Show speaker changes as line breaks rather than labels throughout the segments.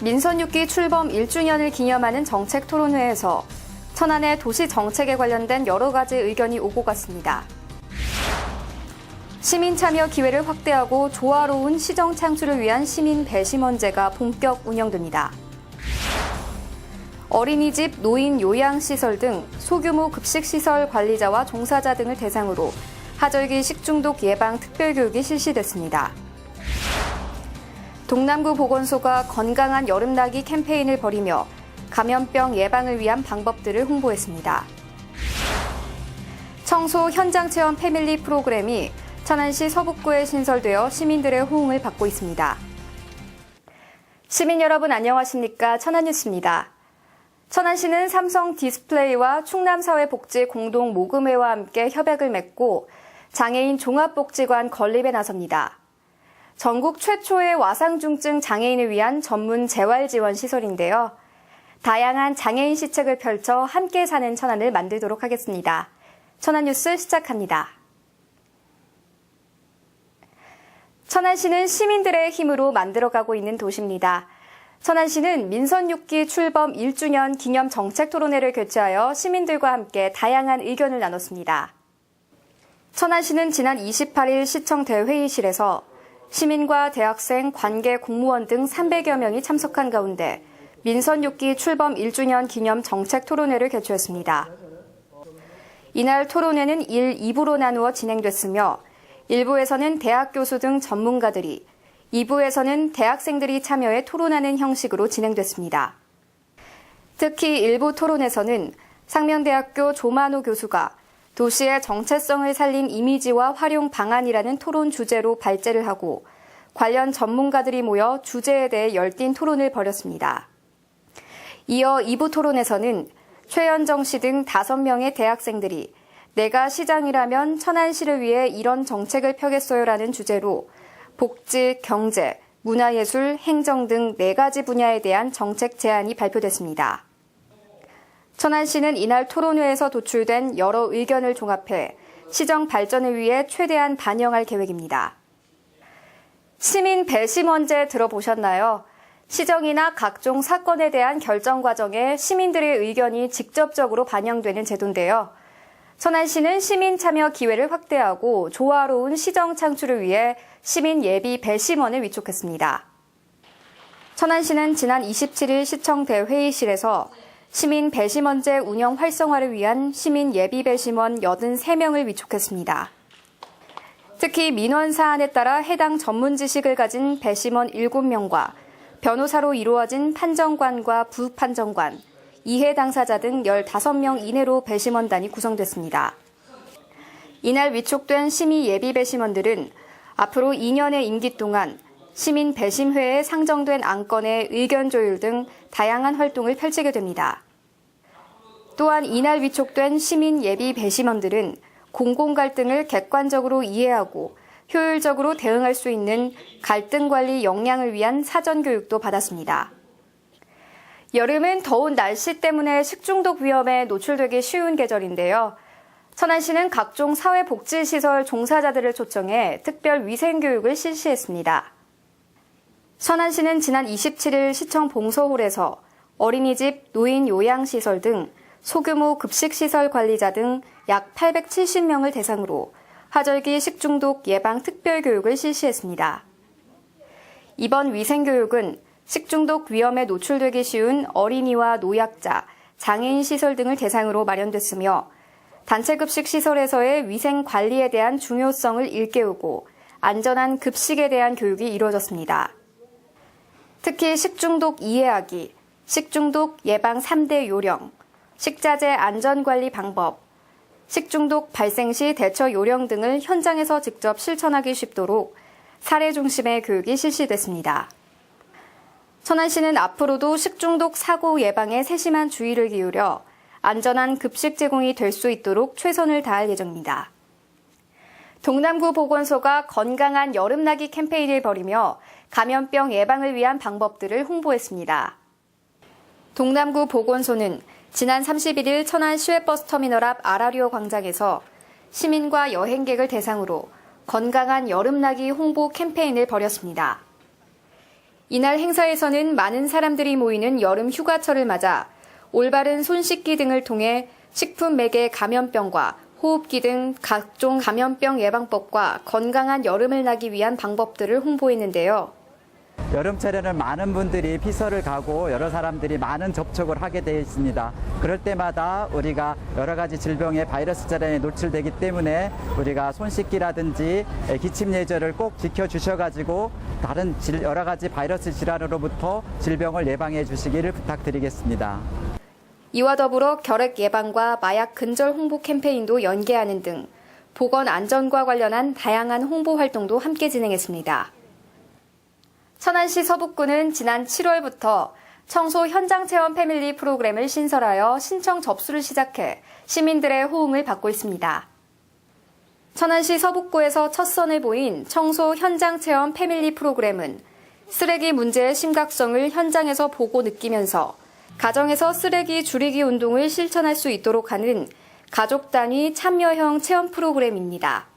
민선 6기 출범 1주년을 기념하는 정책토론회에서 천안의 도시 정책에 관련된 여러 가지 의견이 오고 갔습니다. 시민 참여 기회를 확대하고 조화로운 시정 창출을 위한 시민 배심원제가 본격 운영됩니다. 어린이집, 노인 요양시설 등 소규모 급식시설 관리자와 종사자 등을 대상으로 하절기 식중독 예방 특별교육이 실시됐습니다. 동남구 보건소가 건강한 여름나기 캠페인을 벌이며 감염병 예방을 위한 방법들을 홍보했습니다. 청소 현장 체험 패밀리 프로그램이 천안시 서북구에 신설되어 시민들의 호응을 받고 있습니다. 시민 여러분 안녕하십니까? 천안뉴스입니다. 천안시는 삼성 디스플레이와 충남사회복지 공동모금회와 함께 협약을 맺고 장애인 종합복지관 건립에 나섭니다. 전국 최초의 와상중증 장애인을 위한 전문 재활지원 시설인데요. 다양한 장애인 시책을 펼쳐 함께 사는 천안을 만들도록 하겠습니다. 천안뉴스 시작합니다. 천안시는 시민들의 힘으로 만들어가고 있는 도시입니다. 천안시는 민선 6기 출범 1주년 기념 정책토론회를 개최하여 시민들과 함께 다양한 의견을 나눴습니다. 천안시는 지난 28일 시청 대회의실에서 시민과 대학생, 관계 공무원 등 300여 명이 참석한 가운데 민선 6기 출범 1주년 기념 정책토론회를 개최했습니다. 이날 토론회는 1, 2부로 나누어 진행됐으며 1부에서는 대학 교수 등 전문가들이, 2부에서는 대학생들이 참여해 토론하는 형식으로 진행됐습니다. 특히 일부 토론에서는 상명대학교 조만호 교수가 도시의 정체성을 살린 이미지와 활용 방안이라는 토론 주제로 발제를 하고 관련 전문가들이 모여 주제에 대해 열띤 토론을 벌였습니다. 이어 2부 토론에서는 최현정 씨 등 5명의 대학생들이 내가 시장이라면 천안시를 위해 이런 정책을 펴겠어요라는 주제로 복지, 경제, 문화예술, 행정 등 4가지 분야에 대한 정책 제안이 발표됐습니다. 천안시는 이날 토론회에서 도출된 여러 의견을 종합해 시정 발전을 위해 최대한 반영할 계획입니다. 시민 배심원제 들어보셨나요? 시정이나 각종 사건에 대한 결정 과정에 시민들의 의견이 직접적으로 반영되는 제도인데요. 천안시는 시민 참여 기회를 확대하고 조화로운 시정 창출을 위해 시민 예비 배심원을 위촉했습니다. 천안시는 지난 27일 시청 대회의실에서 시민 배심원제 운영 활성화를 위한 시민 예비 배심원 83명을 위촉했습니다. 특히 민원 사안에 따라 해당 전문 지식을 가진 배심원 7명과 변호사로 이루어진 판정관과 부판정관, 이해 당사자 등 15명 이내로 배심원단이 구성됐습니다. 이날 위촉된 시민 예비 배심원들은 앞으로 2년의 임기 동안 시민 배심회에 상정된 안건의 의견 조율 등 다양한 활동을 펼치게 됩니다. 또한 이날 위촉된 시민 예비 배심원들은 공공 갈등을 객관적으로 이해하고 효율적으로 대응할 수 있는 갈등 관리 역량을 위한 사전 교육도 받았습니다. 여름은 더운 날씨 때문에 식중독 위험에 노출되기 쉬운 계절인데요. 천안시는 각종 사회복지시설 종사자들을 초청해 특별 위생교육을 실시했습니다. 천안시는 지난 27일 시청 봉서홀에서 어린이집, 노인 요양시설 등 소규모 급식시설 관리자 등 약 870명을 대상으로 하절기 식중독 예방 특별교육을 실시했습니다. 이번 위생교육은 식중독 위험에 노출되기 쉬운 어린이와 노약자, 장애인 시설 등을 대상으로 마련됐으며 단체 급식 시설에서의 위생 관리에 대한 중요성을 일깨우고 안전한 급식에 대한 교육이 이루어졌습니다. 특히 식중독 이해하기, 식중독 예방 3대 요령, 식자재 안전관리 방법, 식중독 발생 시 대처 요령 등을 현장에서 직접 실천하기 쉽도록 사례 중심의 교육이 실시됐습니다. 천안시는 앞으로도 식중독 사고 예방에 세심한 주의를 기울여 안전한 급식 제공이 될 수 있도록 최선을 다할 예정입니다. 동남구 보건소가 건강한 여름나기 캠페인을 벌이며 감염병 예방을 위한 방법들을 홍보했습니다. 동남구 보건소는 지난 31일 천안 시외버스터미널 앞 아라리오 광장에서 시민과 여행객을 대상으로 건강한 여름나기 홍보 캠페인을 벌였습니다. 이날 행사에서는 많은 사람들이 모이는 여름 휴가철을 맞아 올바른 손 씻기 등을 통해 식품 매개 감염병과 호흡기 등 각종 감염병 예방법과 건강한 여름을 나기 위한 방법들을 홍보했는데요.
여름철에는 많은 분들이 피서를 가고 여러 사람들이 많은 접촉을 하게 되어 있습니다. 그럴 때마다 우리가 여러 가지 질병의 바이러스 질환에 노출되기 때문에 우리가 손 씻기라든지 기침 예절을 꼭 지켜주셔가지고 다른 여러 가지 바이러스 질환으로부터 질병을 예방해 주시기를 부탁드리겠습니다.
이와 더불어 결핵 예방과 마약 근절 홍보 캠페인도 연계하는 등 보건 안전과 관련한 다양한 홍보 활동도 함께 진행했습니다. 천안시 서북구는 지난 7월부터 청소 현장 체험 패밀리 프로그램을 신설하여 신청 접수를 시작해 시민들의 호응을 받고 있습니다. 천안시 서북구에서 첫 선을 보인 청소 현장 체험 패밀리 프로그램은 쓰레기 문제의 심각성을 현장에서 보고 느끼면서 가정에서 쓰레기 줄이기 운동을 실천할 수 있도록 하는 가족 단위 참여형 체험 프로그램입니다.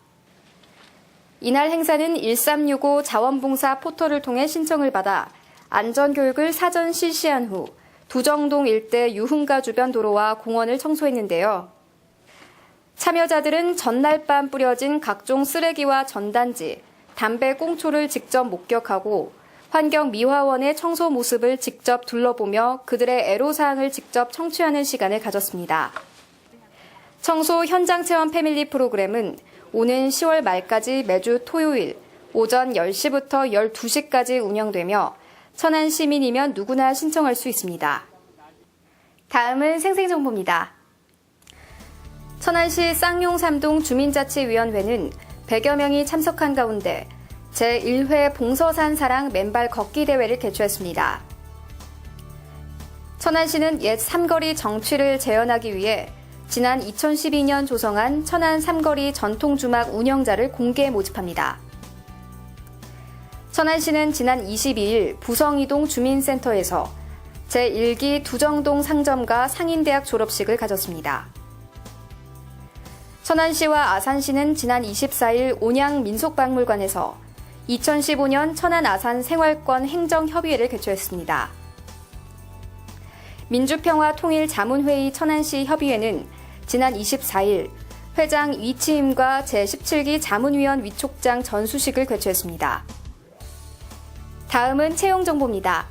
이날 행사는 1365 자원봉사 포털을 통해 신청을 받아 안전교육을 사전 실시한 후 두정동 일대 유흥가 주변 도로와 공원을 청소했는데요. 참여자들은 전날 밤 뿌려진 각종 쓰레기와 전단지, 담배 꽁초를 직접 목격하고 환경미화원의 청소 모습을 직접 둘러보며 그들의 애로사항을 직접 청취하는 시간을 가졌습니다. 청소 현장 체험 패밀리 프로그램은 오는 10월 말까지 매주 토요일 오전 10시부터 12시까지 운영되며 천안 시민이면 누구나 신청할 수 있습니다. 다음은 생생정보입니다. 천안시 쌍용삼동 주민자치위원회는 100여 명이 참석한 가운데 제1회 봉서산 사랑 맨발 걷기 대회를 개최했습니다. 천안시는 옛 삼거리 정취를 재현하기 위해 지난 2012년 조성한 천안 삼거리 전통주막 운영자를 공개 모집합니다. 천안시는 지난 22일 부성이동 주민센터에서 제1기 두정동 상점가 상인대학 졸업식을 가졌습니다. 천안시와 아산시는 지난 24일 온양 민속박물관에서 2015년 천안 아산 생활권 행정협의회를 개최했습니다. 민주평화통일자문회의 천안시 협의회는 지난 24일 회장 이치임과 제17기 자문위원 위촉장 전수식을 개최했습니다. 다음은 채용정보입니다.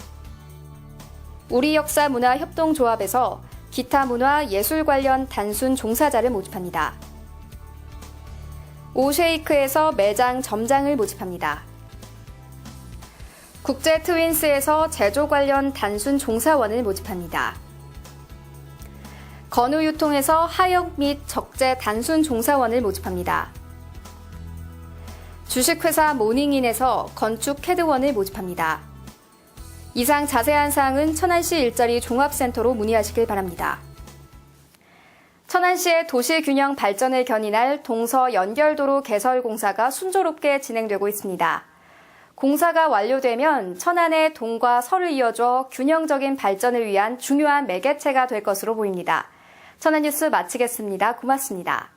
우리역사문화협동조합에서 기타 문화 예술 관련 단순 종사자를 모집합니다. 오쉐이크에서 매장 점장을 모집합니다. 국제 트윈스에서 제조 관련 단순 종사원을 모집합니다. 건우유통에서 하역 및 적재 단순 종사원을 모집합니다. 주식회사 모닝인에서 건축 캐드원을 모집합니다. 이상 자세한 사항은 천안시 일자리 종합센터로 문의하시길 바랍니다. 천안시의 도시균형 발전을 견인할 동서 연결도로 개설 공사가 순조롭게 진행되고 있습니다. 공사가 완료되면 천안의 동과 서를 이어줘 균형적인 발전을 위한 중요한 매개체가 될 것으로 보입니다. 천안 뉴스 마치겠습니다. 고맙습니다.